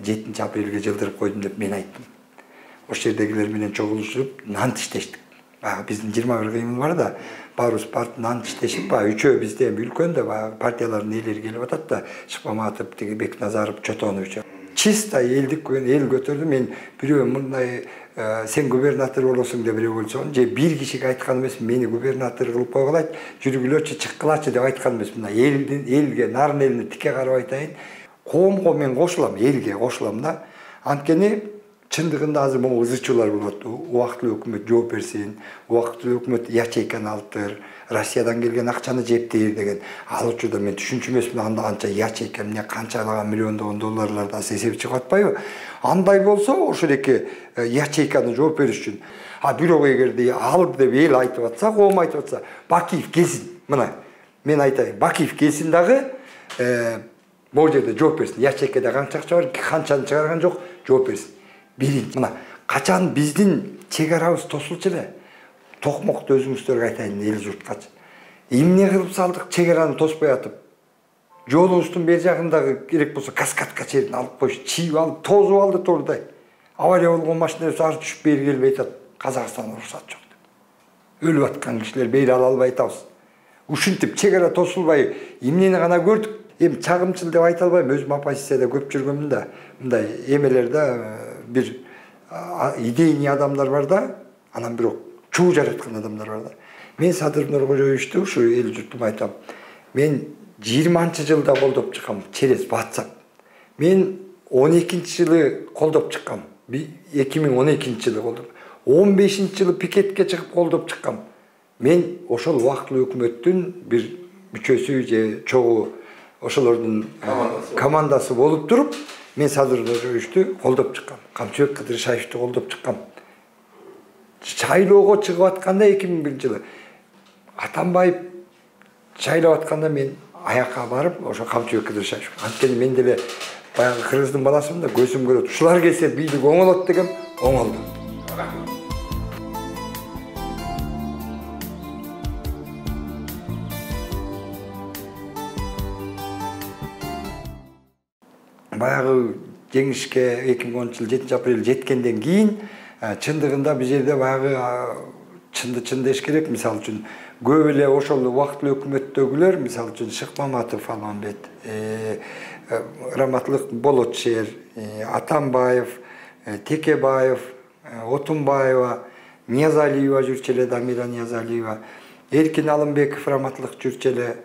7 апрелге жылдырып койдум деп мен айттым. Ошол жердегилер менен чогулушуп нан тиштештик. Биздин 21 кыймыл бар да, баарыбыз нан тиштешип, үчөө бизде үлкөн да партиялардын ээлери келип атат да, Шыкмаматов, тиги Бекназаров, Чотонов үчөө. Чисто элдик эл көтөрдү. Мен бирөө мындай сен губернатор болосуң деп бирөө болсоң, же бир кишиге айткан эмес, мени губернатор кылып койгула, жүргүлөчү, чыккылачы деп айткан эмес. Мына элге, нарын элине тике карап айтайын. Коомго мен кошулам, элге кошулам да. Анткени чындыгында азыр могу ызычуулар болот. Убактылуу өкмөт жооп берсин, убактылуу өкмөт ячейканы алыптыр, Россиядан келген акчаны жептир деген. Ал учурда мен түшүнчү эмесмин, анда анча ячейка эмне канчалаган миллиондогон долларларды эсеп чыгып атпайбы? Андай болсо ошол эки ячейканы жооп бериш үчүн. Бирок эгерде ал деп эл айтып атса, коом айтып атса, Бакиев келсин. Мына мен айтайын, Бакиев келсин дагы бул жерде жооп берсин. Ячейкада канча акча бар, канчаны чыгарган жок, жооп берсин. Биринчи, мына качан биздин чек арабыз тосулчу эле, токмокто өзүңүздөргө айтайын, эл журткачы. Эмне кылып салдык чек араны тоспой атып? Жолубуздун бер жагындагы керек болсо каскадка жерин алып коюш, чийип алып, тозуп алды турдай. Авария болгон машиналар ары түшүп бери келбей атат. Казакстан уруксат жок деп. Өлүп аткан кишилер бери ала албай атабыз. Ушинтип чек ара тосулбай эмнени гана көрдүк. Эми чагымчыл деп айта албайм, өзүм оппозицияда көп жүргөмүн да. Мындай эмелерде бир идейный адамдар бар да, анан бирок чуу жараткан адамдар бар да. Мен Садыр Нуркожоевичти ушу эл журтума айтам. Мен 20-жылда колдоп чыккам через WhatsApp. Мен 12-жылы колдоп чыккам. 2012-жылы колдоп. 15-жылы пикетке чыгып колдоп чыккам. Мен ошол убактылуу өкмөттүн бир мүчөсү же чогуу ошолордун командасы болуп туруп, мен Садыр Нуркожоевичти колдоп чыккам. Камчыбек Кыдыршаевди колдоп чыккам. Шайлоого чыгып атканда 2001-жылы Атамбаев шайлап атканда мен аякка барып, ошо Камчыбек Кыдыршаев. Анткени мен деле баягы кыргыздын баласымын да, көзүм көрөт. Ушулар келсе бийлик оңолот дегем, оңолду. Баягы жеңишке 2010-жылы 7 апрель жеткенден кийин чындыгында бул жерде баягы чынды деш керек. Мисалы үчүн көп эле ошол убактылуу өкмөттөгүлөр, мисалы үчүн Шыкмаматов, Алмамбет, Раматлык Болотшер, Атамбаев, Текебаев, Отунбаева, Ниязалиева жүрчү эле, Дамира Ниязалиева, Эркин Алымбеков Раматлык жүрчү эле,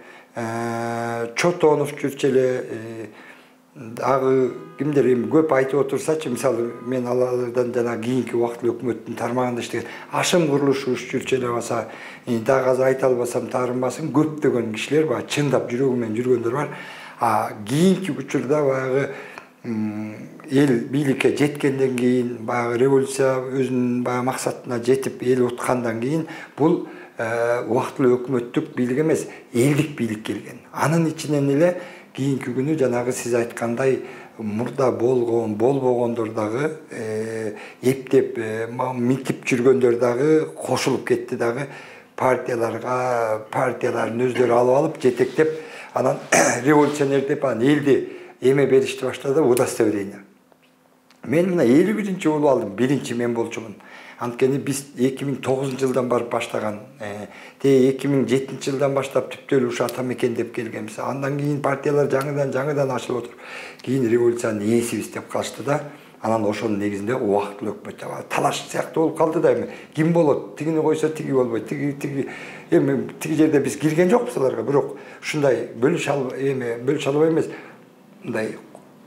Чотонов жүрчү эле, дагы кимдер эми көп айтып отурсачы, мисалы мен алардан жана кийинки убактылуу өкмөттүн тармагында иштеген Ашым курулушу жүрчү эле баса, дагы азыр айта албасам таарынбасын, көптөгөн кишилер баягы чындап жүрөгү менен жүргөндөр бар. Кийинки учурда баягы эл бийликке жеткенден кийин, баягы революция өзүнүн баягы максатына жетип эл уткандан кийин бул убактылуу өкмөттүк бийлик эмес, элдик бийлик келген. Анын ичинен эле кийинки күнү жанагы сиз айткандай мурда болбогондор дагы эптеп митип жүргөндөр дагы кошулуп кетти дагы, партиялардын өздөрү алып алып жетектеп, анан революционер деп анан элди эме беришти баштады, удостоверение. Мен мына 51-чи болуп алдым, биринчи мен болчумун. Анткени биз 2009-жылдан барып баштаган, 2007-жылдан баштап түптөлү ушу Атамекен деп келгенбиз. Андан кийин партиялар жаңыдан ачылып отуруп, кийин революциянын ээсибиз деп калышты да. Анан ошонун негизинде убактылуу өкмөт талаш сыяктуу болуп калды да. Эми ким болот? Тигини койсо тиги болбойт. Эми тиги жерде биз кирген жокпуз аларга, бирок ушундай бөлүш албай эмес, мындай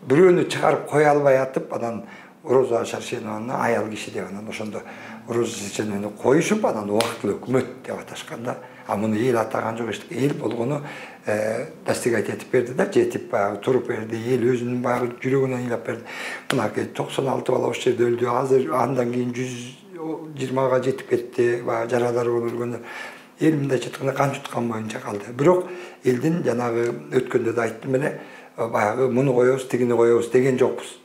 бирөөнү чыгарып кое албай атып, анан Роза Шаршенованы аял киши деп анан ошондо Роза Шаршенованы коюшуп, анан убактылуу өкмөт деп аташкан да. Муну эл атаган жок, эл болгону достигать этип берди да, жетип баягы туруп берди, эл өзүнүн баягы жүрөгүнөн ыйлап берди. Мынакей 96 бала ошол жерде өлдү, азыр андан кийин 120га жетип кетти, баягы жаралар болуп жүргөндөр. Эл мындайча айтканда кан жуткан боюнча калды. Бирок элдин жанагы өткөндө да айттым эле, баягы муну коебуз, тигини коебуз деген жокпуз.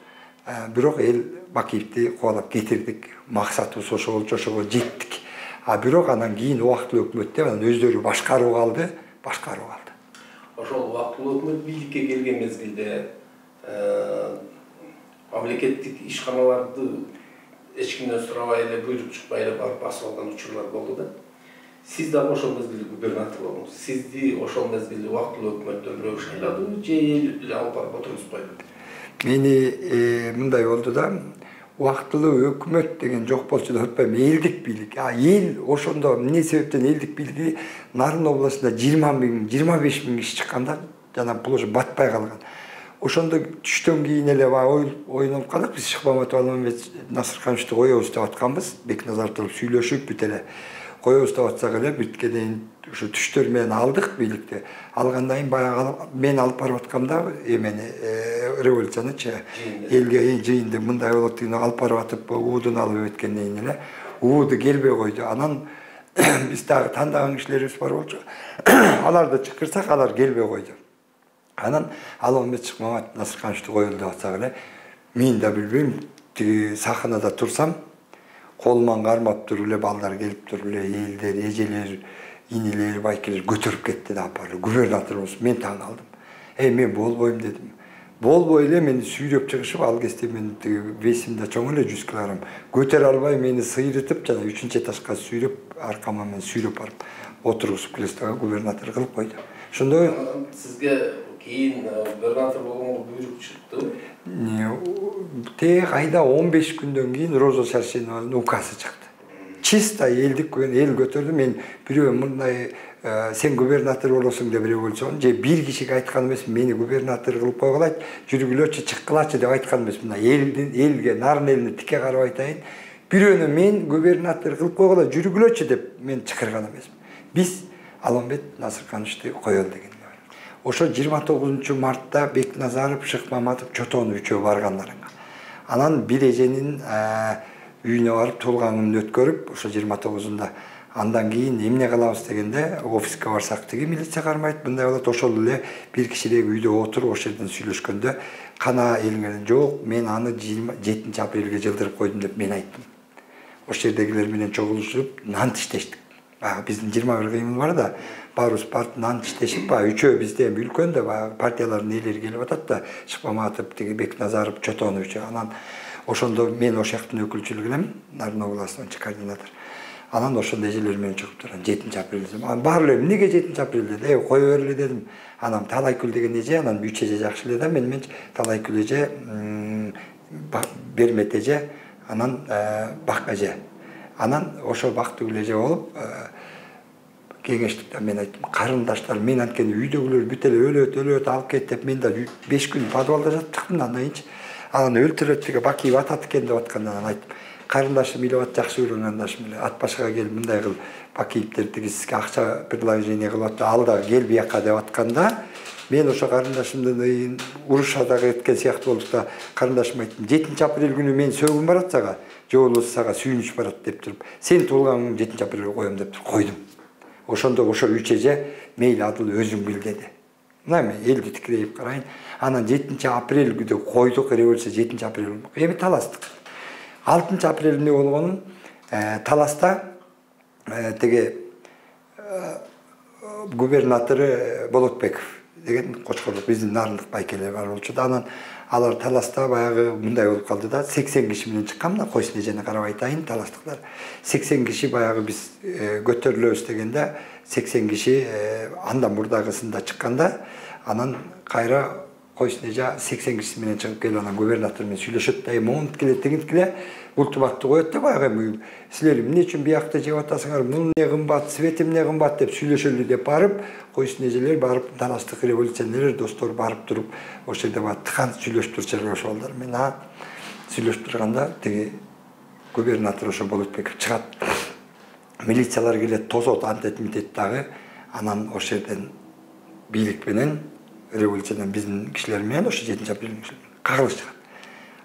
Бирок эл Бакиевди кубалап кетирдик. Максатыбыз ошо болчу, ошого жеттик. Бирок анан кийин убактылуу өкмөт деп анан өздөрү башкаруу калды. Ошол убактылуу өкмөт бийликке келген мезгилде мамлекеттик ишканаларды эч кимден сурабай эле буйрук чыкпай эле барып басып алган учурлар болду да. Сиз дагы ошол мезгилде губернатор болдуңуз. Сизди ошол мезгилде убактылуу өкмөттөн бирөө шайладыбы же эл алып барып отургузбайбы? Мени мындай болду да, убактылуу өкмөт деген жок болчу деп атпайм, элдик бийлик. Эл ошондо эмне себептен элдик бийлиги Нарын областында 20 000 киши чыкканда жана бул уже батпай калган. Ошондо түштөн кийин эле оюнуп калдык. Биз Шыкмаматов Алмамбет Насыркановичти коебуз деп атканбыз. Бекназаров туруп сүйлөшүп бүт эле коебуз деп атсак эле бүткө дейин ушу түштөр менен алдык бийликти. Алгандан кийин баягы мен алып барып аткамда эмени революциянычы элге жыйынды мындай болот деген алып барып атып уудун алып өткөндөн кийин эле ууду келбей койду. Анан биз дагы тандаган кишилерибиз бар болчу. Аларды чакырсак алар келбей койду. Анан Алмамбет Шыкмаматов Насыркановичти коелу деп атсак эле мен да билбейм, тиги сахнада турсам колуман кармап туруп эле балдар келип туруп эле элдер, эжелер, инилер, байкелер көтөрүп кетти да апарды. Губернаторубуз, мен таң калдым. Мен болбойм дедим. Болбой эле мени сүйрөп чыгышып, ал кезде мен тиги весимде чоң эле 100 килограмм. Көтөрө албай мени сыйрытып жана 3-чү этажга сүйрөп, аркама менен сүйрөп барып отургузуп Клестага губернатор кылып койду. Ошондой сизге кийин губернатор болгонго буйрук чыкты. Те кайда 15 күндөн кийин Роза Шаршенованын указы чыкты. Чисто элдик эл көтөрдү. Мен бирөө мындай сен губернатор болосуң деп бирөө болсоң, же бир кишиге айткан эмес, мени губернатор кылып койгулайт, жүргүлөчү, чыккылачы деп айткан эмес. Мына элге, нарын элине тике карап айтайын. Бирөөнү мен губернатор кылып койгула, жүргүлөчү деп мен чакырган эмесмин. Биз Алмамбет Насыркановичти коелу деген. Ошо 29 мартта Бекназаров, Шыкмаматов, Чотонов үчөө баргандарыңа. Анан бир эженин үйүнө барып туулганын өткөрүп, ошо 29-унда андан кийин эмне кылабыз дегенде офиске барсак тиги милиция кармайт, мындай болот. Ошол эле бир кишидеги үйдө отуруп ошол жерден сүйлөшкөндө кана элиңер жок, мен аны 27 апрелге жылдырып койдум деп мен айттым. Ошол жердегилер менен чогулушуп нан тиштештик. Биздин 21 кыймыл бар да, баарыбыз партиянын тиштешип, үчөө бизден үлкөн да партиялардын ээлери келип атат да, Шыкмаматов, тиги Бекназаров, Чотонов үчөө. Анан ошондо мен ошол жактын өкүлчүлүгү элем, Нарын областынын координатор. Анан ошондо эжелер менен чыгып турган 7 апрелде. Баары эле эмнеге 7 апрель деди? Кое бергиле дедим. Анан Талайкүл деген эже, анан 3 эже жакшы эле да, менен Талайкүл эже, Бермет эже, анан Бак эже. Анан ошо бактыгүл эже болуп кеңештикте мен айттым, карындаштар, мен анткени үйдөгүлөр бүт эле өлөт алып кет деп, мен да 5 күн подвалда жаттыктым. Андан кийин анан өлтүрөт деген Бакиев атат экен деп атканда анан айттым, карындашым эле ат, жакшы көргөн карындашым эле ат башка кел, мындай кыл, Бакиевдер тиги сизге акча предложение кылып атты, ал да кел бияка деп атканда, мен ошо карындашымдын урушка дагы кеткен сыяктуу болуп да, карындашыма айттым, 7 апрель күнү мен сөгүм барат сага, же болбосо сага сүйүнүч барат деп туруп, сен туулганың 7 апрелге коем деп туруп койдум. Ошондо ошо 3 эже мейли адыл өзүң бил деди. Мына мен элди тикирейип карайын. Анан 7 апрель күнү койдук, революция 7 апрель. Эми таластык. 6 апрель эмне болгонун таласта теге губернатору Болотбеков деген Кочкорлук биздин нарындык байкелер бар болчу да. Анан алар таласта баягы мындай болуп калды да, 80 киши менен чыккан да, койсун эжени карап айтайын, таластыктар. 80 киши баягы биз көтөрүлөбүз дегенде 80 киши андан мурдагысында чыкканда, анан кайра койсун эже 80 киши менен чыгып келип анан губернатор менен сүйлөшөт да, монткиле тегинткиле ултубатты коет да, баягы силер эмне үчүн биякта жеп атасыңар, бул эмне кымбат, свет эмне кымбат деп сүйлөшөлү деп барып, койсун эжелер барып, таластык революционерлер достор барып туруп, ошол жерде бар тыкан сүйлөшүп турчу ошолор. Мен сүйлөшүп турганда тиги губернатор ошо Болотбеков чыгат. Милициялар келет, тосот, антет дагы. Анан ошол жерден бийлик менен революциядан биздин кишилер менен ошо 7 апрель кагылыш чыгат.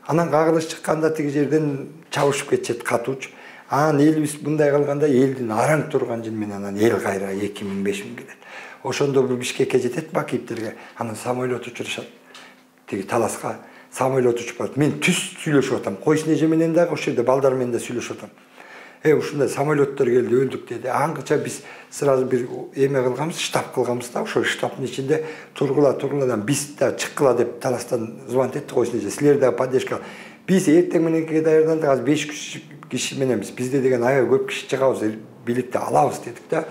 Анан кагылыш чыкканда тиги жерден чабышып кетишет катууч. Анан элибиз мындай кылганда элдин араң турган жери менен анан эл кайра 2000-5000 келет. Ошондо бир Бишкекке жетет Бакиевдерге. Анан самолет учурушат. Тиги таласка самолет учуп барат. Мен түз сүйлөшүп атам. Койсун эже менен дагы ошол жерде балдар менен да сүйлөшүп атам. ушундай самолеттор келди, өлдүк деди. Аңгыча биз сразу бир эме кылганбыз, штаб кылганбыз да, ошо штабтын ичинде тургула биз да чыккыла деп Таластан звонок этти, койсун, силер да поддержка. Биз эртең мененки даярдандык, азыр 5 киши мененбиз. Бизде деген аябай көп киши чыгабыз, бийликти алабыз дедик да.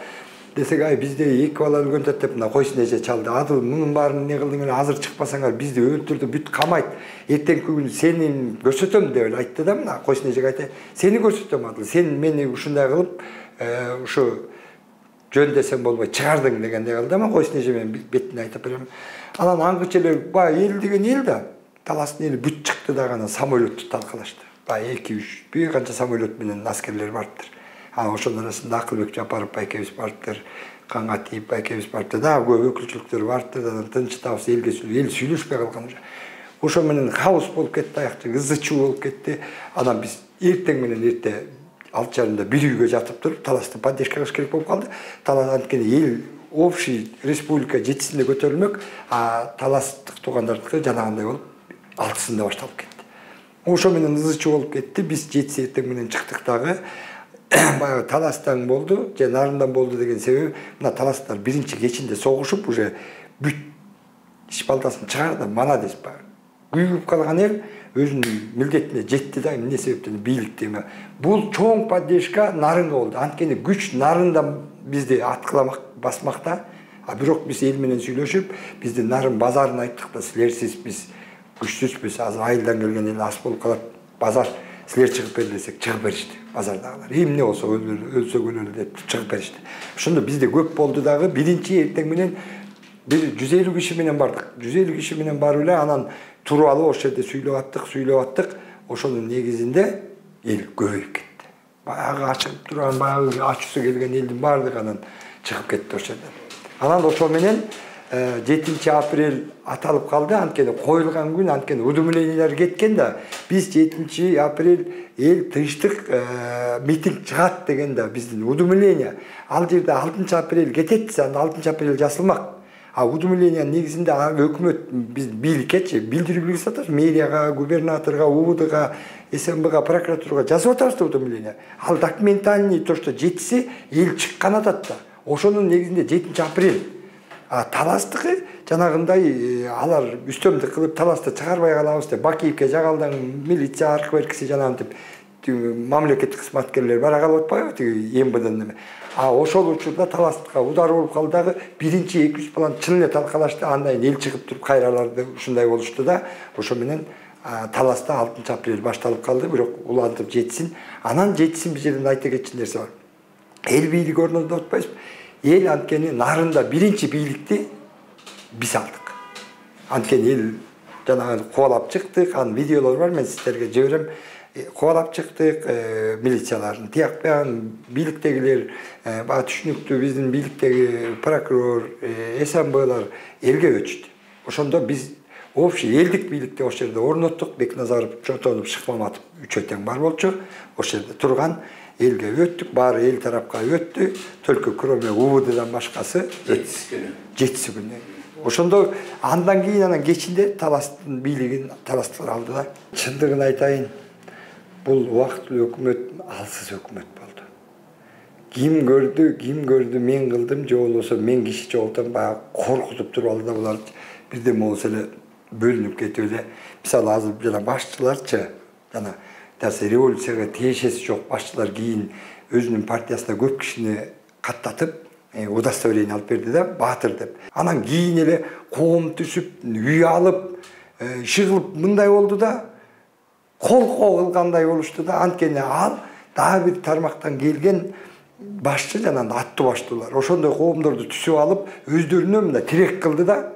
Десек, бизде 2 бала өлгөн деп мына койсун эже чалды. Адыл мунун баарын не кылдың эле, азыр чыкпасаңар бизди өлтүрдү, бүт камайт. Эртеңки күнү сени көрсөтөм деп айтты да, мына койсун эжеге айтты. Сени көрсөтөм Адыл, сен мени ушундай кылып, ушу жөн десең болбой чыгардың дегендей кылды. Ама койсун эже мен бетине айтып берем. Анан аңгыча эле баягы эл деген эл да, Таластын эли бүт чыкты да, гана самолетту талкалашты. Баягы 2-3 бир канча самолет менен аскерлер бардыр. Ошонун арасында Акылбек Жапаров байкебиз бардыр, Каңгатиев байкебиз бардыр, да көп өкүлчүлүктөр бардыр, анан тынчтабыз, элге эл сүйлөшпөй калган. Ошо менен хаос болуп кетти, аякчы ызы-чуу болуп кетти. Анан биз эртең менен эрте 6:30 бир үйгө жатып туруп, Таласты поддержка кылыш керек болуп калды. Талас анткени эл общий республика 7-синде көтөрүлмөк, Таластык туугандардыкы жанагындай болуп 6-сында башталып кетти. Ошо менен ызы-чуу болуп кетти. Биз 7 эртең менен чыктык дагы. Баягы Таластан болду, же Нарындан болду деген себеби, мына Таластар биринчи кечинде согушуп, уже бүт иш балтасын чыгарды, мана дес бар. Күйүп калган эл өзүнүн милдетине жетти да, эмне себептен бийликти. Бул чоң поддержка Нарынга болду. Анткени күч Нарындан бизди аткыламак, басмакта. Бирок биз эл менен сүйлөшүп, бизди Нарын базарын айттык да, силерсиз биз күчсүзбүз, азыр айылдан келген эл ас болуп калат, базар силер чыгып бер десек чыгып беришти. Базардагылар эмне болсо өлсө өлөлү деп чыгып беришти. Ошондо бизде көп болду дагы. Биринчи эртең менен бир 150 киши менен бардык. 150 киши менен барып эле анан туруп алып ошол жерде сүйлөп аттык. Ошонун негизинде эл көбөйүп кетти. Баягы ачылып турган, баягы ачуусу келген элдин баардыгы анан чыгып кетти ошол жерден. Анан ошол менен 7 апрель аталып калды, анткени коюлган күн, анткени удумлениялар кеткен да. Биз 7 апрель эл тынчтык митинг чыгат деген да биздин удумление. Ал жерде 6 апрель кетет, 6 апрель жасалмак. Удумление негизинде өкмөт биз бийликкечи билдирип атабыз, мэрияга, губернаторго, УВДга, СМБга, прокуратурага жазып атабыз удумление. Ал документальный то, что жетси эл чыккан атат да. Ошонун негизинде 7 апрель Таластыкы жанагындай алар үстөмдүк кылып Таласты чыгарбай калабыз деп Бакиевке жагалдан милиция аркы беркиси жанагынтип мамлекеттик кызматкерлер бара калып атпайбы тиги МВДнын эме. Ошол учурда Таластыкка удар болуп калды дагы, биринчи 2-3 баланы чын эле талкалашты, андан эл чыгып туруп кайраларды ушундай болушту да. Ошо менен Таласта 6 апрель башталып калды, бирок улантып жетсин. Анан жетсин бир жерден айта кетчү нерсе бар. Эл бийлиги орнотуп атпайбыз. Эл анткени Нарында биринчи бийликти биз алдык. Анткени эл жанагы кубалап чыктык, анын видеолору бар, мен сиздерге жиберем. Кубалап чыктык, милициялардын тиякпаган бийликтегилер, бага түшүнүктүү биздин бийликтеги прокурор, СМБлар элге өчтү. Ошондо биз общий элдик бийликти ошол жерде орноттук. Бекназаров, Чотонов, Шыкмаматов үчөө тең бар болчу. Ошол жерде турган элге өттүк, баары эл тарапка өттү. Только кроме УВДдан башкасы 7 күнү. Ошондо андан кийин анан кечинде Таластын бийлигин Таластар алды да. Чындыгын айтайын, бул убактылуу өкмөт алсыз өкмөт болду. Ким көрдү, мен кылдым, же болбосо мен киши чогултам, баягы коркутуп туруп алды да булар бирдеме болсо эле бөлүнүп кетип эле. Мисалы азыр жана башчыларчы, жана революцияга тиешеси жок башчылар кийин өзүнүн партиясына көп кишини каттатып, удостоверение алып берди да, баатыр деп. Анан кийин эле коом түсүп, үй алып, шыгылып мындай болду да, колко кылгандай болушту да. Анткени ал дагы бир тармактан келген башчы, жана аттуу баштуулар. Ошондой коомдорду түсүп алып, өздөрүнө мындай тирек кылды да,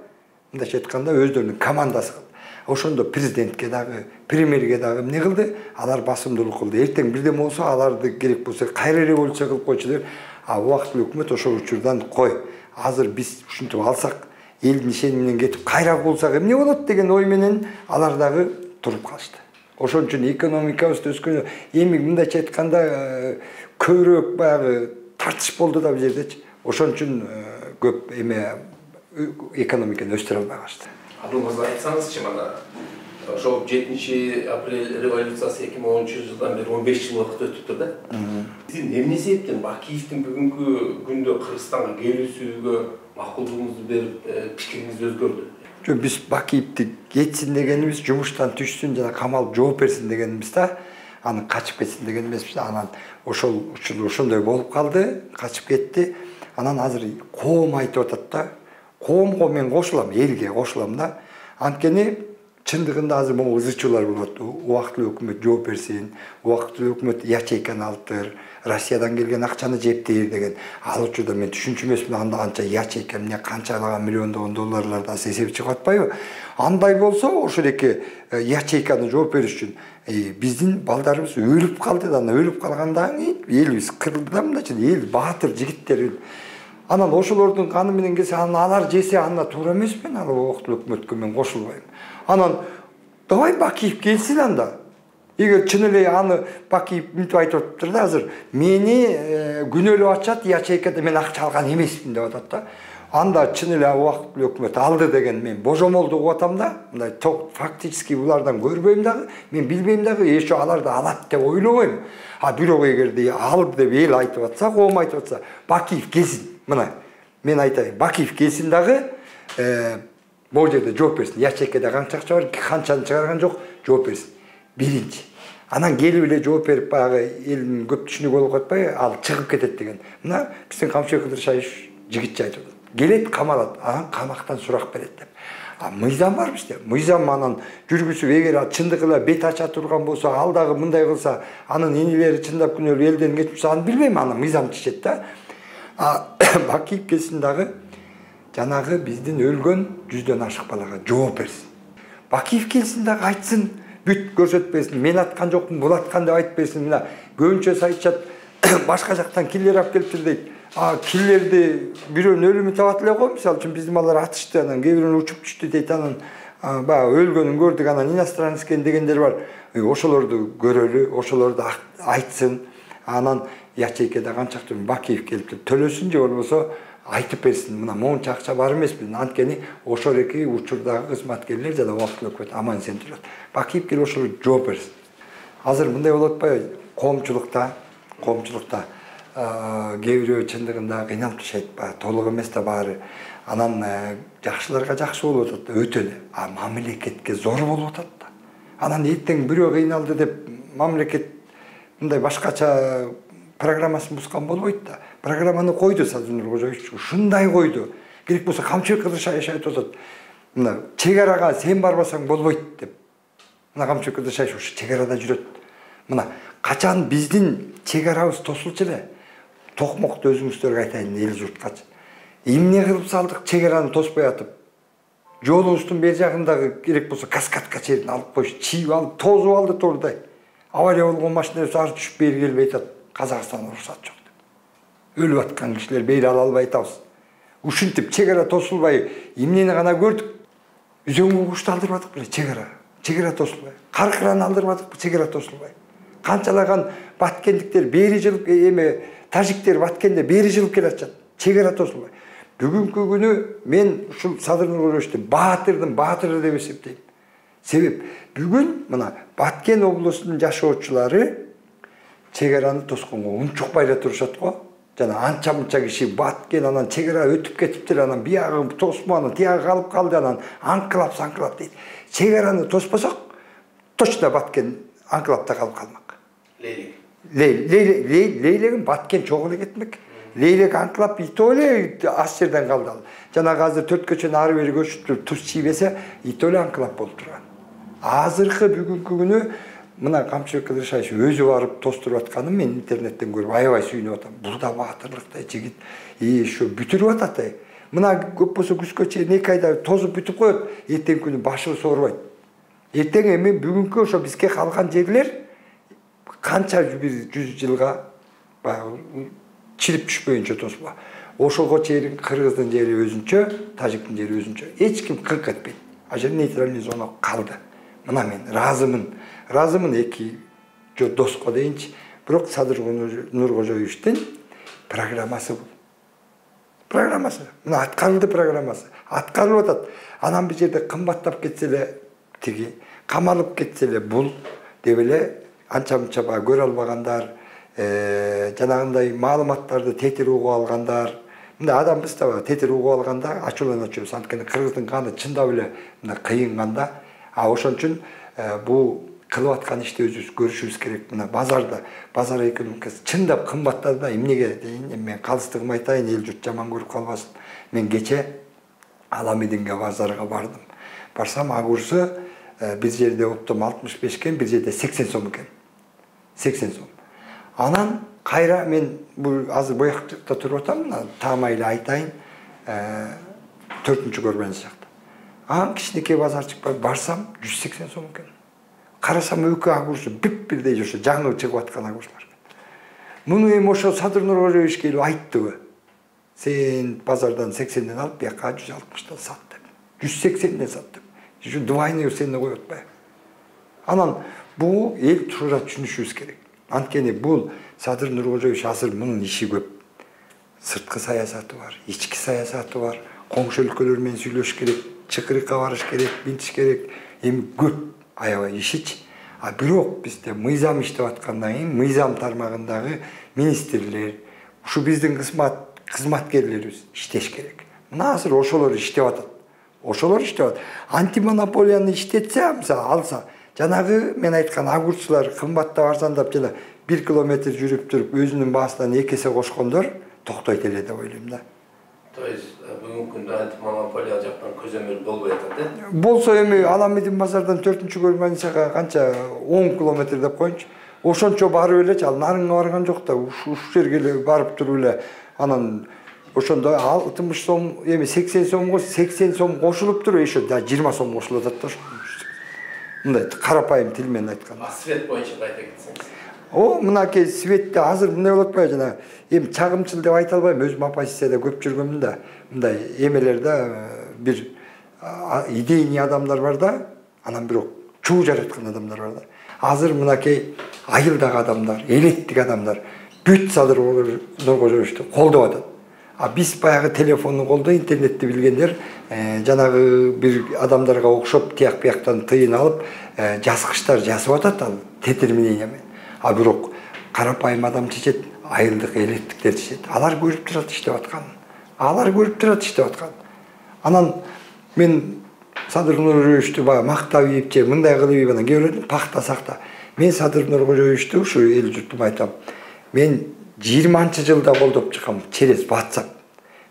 мындайча айтканда өздөрүнүн командасы кылды. Ошондо президентке дагы, премьерге дагы эмне кылды? Алар басымдуулук кылды. Эртең бирдеме болсо, аларды керек болсо кайра революция кылып койчу деп. Убактылуу өкмөт ошол учурдан кой. Азыр биз ушинтип алсак, элдин ишени менен кетип кайра кылсак эмне болот деген ой менен алар дагы туруп калышты. Ошон үчүн экономикабыз өскөн, эми мындайча айтканда көбүрөөк баягы тартыш болду да бул жердечи. Ошон үчүн көп эме экономиканы өстүрө албай калышты. Адыңызды айтсаңызчы, мана ошол 7-апрель революциясы 2010-жылдан бери 15 жыл убакыт өтүптүр да. Сиз эмне себептен Бакиевдин бүгүнкү күндө Кыргызстанга келүүсүгө макулдугуңузду берип, пикириңиз өзгөрдү? Жок, биз Бакиевди кетсин дегенибиз, жумуштан түшсүн жана камалып жооп берсин дегенибиз да. Аны качып кетсин деген эмеспиз. Анан ошол учурда ошондой болуп калды, качып кетти. Анан азыр коом айтып атат да. Коомго мен кошулам, элге кошулам да. Анткени чындыгында азыр могу ызычуулар болот. Убактылуу өкмөт жооп берсин, убактылуу өкмөт ячейканы алыптыр, Россиядан келген акчаны жептейр деген. Ал учурда мен түшүнчү эмесмин, анда анча ячейка эмне канчалаган миллиондогон долларларды эсеп чыгып атпайбы? Андай болсо ошол эки ячейканы жооп бериш үчүн биздин балдарыбыз өлүп калды да, өлүп калгандан кийин элибиз кырылды да, мындайча эл баатыр жигиттер. Анан ошолордун каны менен келсе, алар жесе анда туура эмеспи? Ал убактылуу өкмөткө мен кошулбайм. Анан давай Бакиев келсин анда. Эгер чын эле аны Бакиев мынтип айтып атыптыр да, азыр мени күнөөлөп атышат, ячейкада мен акча алган эмеспин деп атат да. Анда чын эле убактылуу өкмөт алды деген мен божомолду угуп атам да. Мындай фактически булардан көрбөйм дагы, мен билбейм дагы, еще аларды алат деп ойлобойм. А бирок эгерде алды деп эл айтып атса, коом айтып атса, Бакиев келсин. Мына мен айтайын, Бакиев келсин дагы, могу жерде жооп берсин. Ячейкада канча акча бар, канчаны чыгарган жок, жооп берсин. Биринчи. Анан келип эле жооп берип, баягы элдин көп түшүнүк болуп атпайбы, ал чыгып кетет деген. Мына биздин Камчыбек Кыдыршаевич жигитче айтып атат. Келет, камалат, анан камактан сурак берет деп. А мыйзам бар бизде. Мыйзам анан жүргүзүп, эгер чындык эле бет ача турган болсо, ал дагы мындай кылса, анын энелери чындап күнөөлүү элден кетип, аны билбейм, аны мыйзам чечет да. Бакиев келсин дагы жанагы биздин өлгөн 100дөн ашык балага жооп берсин. Бакиев келсин дагы айтсын, бүт көрсөтпесин, мен аткан жокмун, бул аткан деп айтып берсин. Мына көбүнчө айтышат, башка жактан киллер алып келиптир дейт. Киллерди бирөөнүн өлүмү табат эле го, мисалы үчүн биздин балдар атышты, анан кээ бирөөнү учуп түштү дейт, анан баягы өлгөнүн көрдүк, анан иностранец экен дегендер бар. Ошолорду көрөлү, ошолорду айтсын. Анан ячейкада канчак турун Бакиев келип төлөсүн же болбосо айтып берсин. Мына монча акча бар эмеспи. Анткени ошол эки учурдагы кызматкерлер жана убактылуу өкмөт аман эсен турат. Бакиев келип ошол жооп берсин. Азыр мындай болуп атпайбы? Коомчулукта кээ бирөө чындыгында кыйналып жашайт, толук эмес да баары. Анан жакшыларга жакшы болуп атат да, өтө эле. А мамлекетке зор болуп атат да. Анан эртең бирөө кыйналды деп мамлекет мындай башкача программасын бускан болбойт да. Программаны койду Садыр Нуркожоевич, ушундай койду. Керек болсо Камчыбек Кыдыршаевич айтып атат. Мына чегарага сен барбасаң болбойт деп. Мына Камчыбек Кыдыршаевич ушу чегарада жүрөт. Мына качан биздин чегарабыз тосулчу эле. Токмокто өзүңүздөргө айтайын, эл журткачы. Эмне кылып салдык чегараны тоспой атып. Жолубуздун бер жагындагы керек болсо каскадка жерин алып коюш, чийип алып, тозуп алды турдай. Авария болгон машиналар ары түшүп бери келбей атат. Казакстан уруксат жок деп. Өлүп аткан кишилер бери ала албай атабыз. Ушинтип чегара тосулбай, эмнени гана көрдүк. Үзөңгү кушту алдырбадык беле чегара тосулбай. Каркыраны алдырбадыкпы, чегара тосулбай. Канчалаган баткендиктер бери жылып, тажиктер баткенде бери жылып келе атышат. Чегара тосулбай. Бүгүнкү күнү мен ушул Садыр Нуркожоевичти баатырдын баатыры деп эсептейм. Себеп бүгүн мына Баткен облусунун жашоочулары чегараны тосконго унчукпай эле турушат го. Жана анча-мынча киши Баткен анан чегара өтүп кетиптир, анан биягы тосманы, тиягы калып калды, анан анкылап дейт. Чегараны тоспосок, точно Баткен анкылапта калып калмак. Лейлегин Баткен чогуу эле кетмек. Лейлек анкылап ито эле аз жерден калды ал. Жанагы азыр 4 көчөнүн ары бери көчүп туз чийбесе, ито эле анкылап болуп турган. Азыркы бүгүнкү күнү мына Камчыбек Кыдыршаевич өзү барып тостуруп атканын мен интернеттен көрүп аябай сүйүнүп атам. Бул да баатырлыктай жигит. Ошо бүтүрүп атат. Мына көп болсо күзгө чейин 2 айда тозуп бүтүп коет, эртең күнү башыбыз оорубайт. Эртең эми бүгүнкү ошо бизге калган жерлер канча 100 жылга баягы чирип түшпөйүнчө тоспа. Ошого чейин кыргыздын жери өзүнчө, тажиктин жери өзүнчө. Эч ким кырк этпейт. А жер нейтральный зона калды. Мына мен разымын эки доско дейинчи. Бирок Садыр Нуркожоевичтин программасы бул. Программасы. Мына аткарылды программасы. Аткарылып атат. Анан бир жерде кымбаттап кетсе эле тиги камалып кетсе эле бул деп эле анча мынча баягы көрө албагандар, жанагындай маалыматтарды тетир угуп алгандар. Мындай адамбыз да тетир угуп алганда ачуулана жүрөбүз. Анткени кыргыздын каны чындап эле мындай кыйынган да. Ошон үчүн бул кылып аткан ишти көрүшүбүз керек. Мына базар экономикасы чындап кымбаттады да. Эмнеге дейин, мен калыстыгымды айтайын, эл журт жаман көрүп калбасын. Мен кече Аламединге базарга бардым. Барсам агурсы бир жерде оптом 65 экен, бир жерде 80 сом экен. 80 сом. Анан кайра мен бул азыр боякчыкта туруп атам, таамай эле айтайын, 4-чү көрбөн жакта. Анан кичинекей базарчык барсам 180 сом экен. Карасам экөө агурчу бип-бирдей ошо жаңы чыгып аткан агурчулар. Муну эми ошо Садыр Нуркожоевич келип айттыбы? Сен базардан 80ден алып, бияка 160тан сат деп. 180ден сат деп. Ушу двойной цены коюп атпайбы? Анан бул эл туура түшүнүшүбүз керек. Анткени бул Садыр Нуркожоевич азыр мунун иши көп. Сырткы саясаты бар, ички саясаты бар. Коңшу өлкөлөр менен сүйлөшүш керек, чыкырыкка барыш керек, бинтиш керек. Эми көп аябай ишич. А бирок бизде мыйзам иштеп аткандан кийин мыйзам тармагындагы министрлер, ушу биздин кызматкерлерибиз иштеш керек. Мына азыр ошолор иштеп атат. Ошолор иштеп атат. Антимонополияны иштетсе, мисалы алса, жанагы мен айткан агурчулар кымбаттап арзандап жана 1 километр жүрүп туруп өзүнүн баасынан 2 эсе кошкондор токтойт эле деп ойлойм да. То есть бүгүнкү күндө антимонополия жактан көзөмөл болбой атат, э? Болсо эми Аламедин базардан 4-чү көрмөнчага канча 10 километр деп коюнчу. Ошончо барып эле ал нарынга барган жок да, ушу жерге эле барып туруп эле анан ошондо 60 сом, эми 80 сомго 80 сом кошулуп туруп, еще 20 сом кошулуп атат да. Мындай карапайым тил менен айтканда. Свет боюнча айта кетсеңиз. Мынакей светте азыр мындай болуп атпайбы жана эми чагымчыл деп айта албайм, өзүм оппозицияда көп жүргөмүн да. Мындай эмелерде бир идейный адамдар бар да, анан бирок чуу жараткан адамдар бар да. Азыр мынакей айылдагы адамдар, элеттик адамдар бүт Садыр Нуркожоевичти колдоп атат. А биз баягы телефонду колдоо, интернетти билгендер жанагы бир адамдарга окшоп тияк бияктан тыйын алып жазгычтар жазып атат ал детерминение менен. А бирок карапайым адам чечет, айылдык элеттиктер чечет. Алар көрүп турат иштеп атканын. Алар көрүп турат иштеп атканын. Анан мен Садыр Нуркожоевичти баягы мактап ийип же мындай кылып ийип анан кээ бирөөнү пактасак да. Мен Садыр Нуркожоевичти ушу эл журтума айтам. Мен 20-жылда колдоп чыккам через WhatsApp.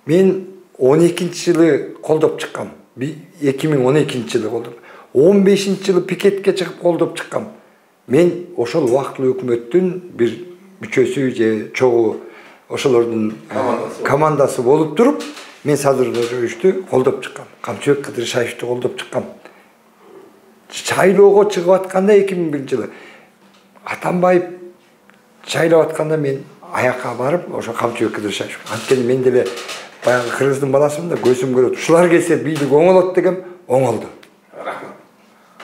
Мен 12-жылы колдоп чыккам. 2012-жылы колдоп. 15-жылы пикетке чыгып колдоп чыккам. Мен ошол убактылуу өкмөттүн бир мүчөсү же чогуу ошолордун командасы болуп туруп, мен Садыр Нуркожоевичти колдоп чыккам. Камчыбек Кыдыршаевди колдоп чыккам. Шайлоого чыгып атканда 2001-жылы Атамбаев шайлап атканда мен аякка барып, ошо Камчыбек Кыдыршаев. Анткени мен деле баягы кыргыздын баласымын да, көзүм көрөт. Ушулар келсе бийлик оңолот дегем, оңолду.